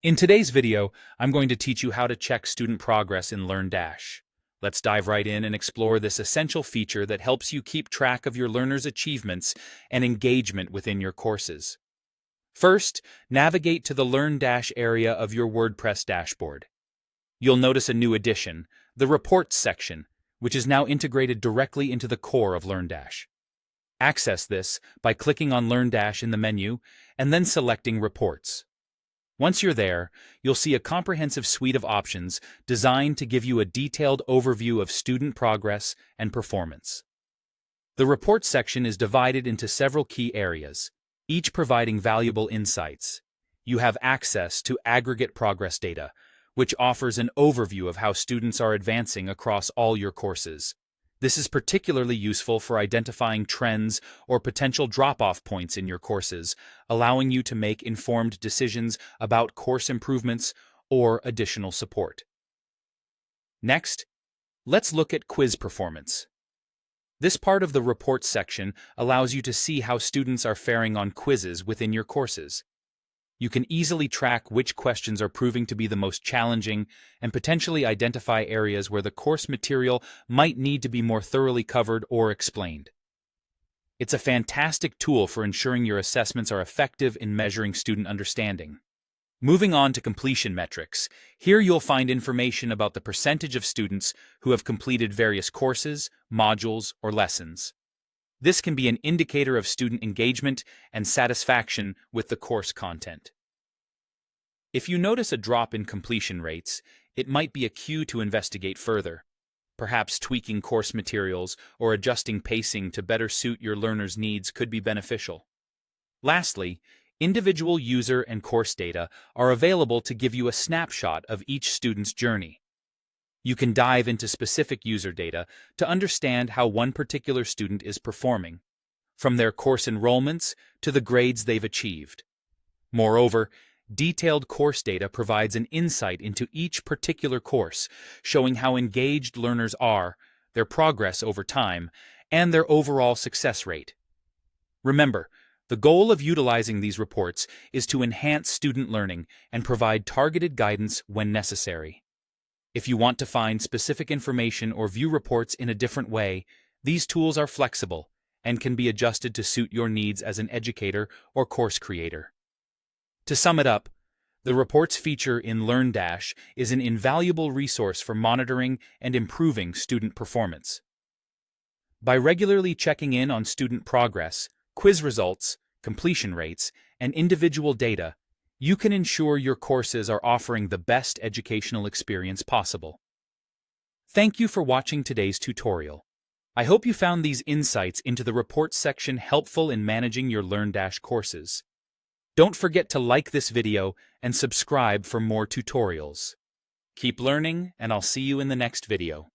In today's video, I'm going to teach you how to check student progress in LearnDash. Let's dive right in and explore this essential feature that helps you keep track of your learners' achievements and engagement within your courses. First, navigate to the LearnDash area of your WordPress dashboard. You'll notice a new addition, the Reports section, which is now integrated directly into the core of LearnDash. Access this by clicking on LearnDash in the menu and then selecting Reports. Once you're there, you'll see a comprehensive suite of options designed to give you a detailed overview of student progress and performance. The Reports section is divided into several key areas, each providing valuable insights. You have access to aggregate progress data, which offers an overview of how students are advancing across all your courses. This is particularly useful for identifying trends or potential drop-off points in your courses, allowing you to make informed decisions about course improvements or additional support. Next, let's look at quiz performance. This part of the Reports section allows you to see how students are faring on quizzes within your courses. You can easily track which questions are proving to be the most challenging and potentially identify areas where the course material might need to be more thoroughly covered or explained. It's a fantastic tool for ensuring your assessments are effective in measuring student understanding. Moving on to completion metrics, here you'll find information about the percentage of students who have completed various courses, modules, or lessons. This can be an indicator of student engagement and satisfaction with the course content. If you notice a drop in completion rates, it might be a cue to investigate further. Perhaps tweaking course materials or adjusting pacing to better suit your learners' needs could be beneficial. Lastly, individual user and course data are available to give you a snapshot of each student's journey. You can dive into specific user data to understand how one particular student is performing, from their course enrollments to the grades they've achieved. Moreover, detailed course data provides an insight into each particular course, showing how engaged learners are, their progress over time, and their overall success rate. Remember, the goal of utilizing these reports is to enhance student learning and provide targeted guidance when necessary. If you want to find specific information or view reports in a different way, these tools are flexible and can be adjusted to suit your needs as an educator or course creator. To sum it up, the Reports feature in LearnDash is an invaluable resource for monitoring and improving student performance. By regularly checking in on student progress, quiz results, completion rates, and individual data, you can ensure your courses are offering the best educational experience possible. Thank you for watching today's tutorial. I hope you found these insights into the Reports section helpful in managing your LearnDash courses. Don't forget to like this video and subscribe for more tutorials. Keep learning, and I'll see you in the next video.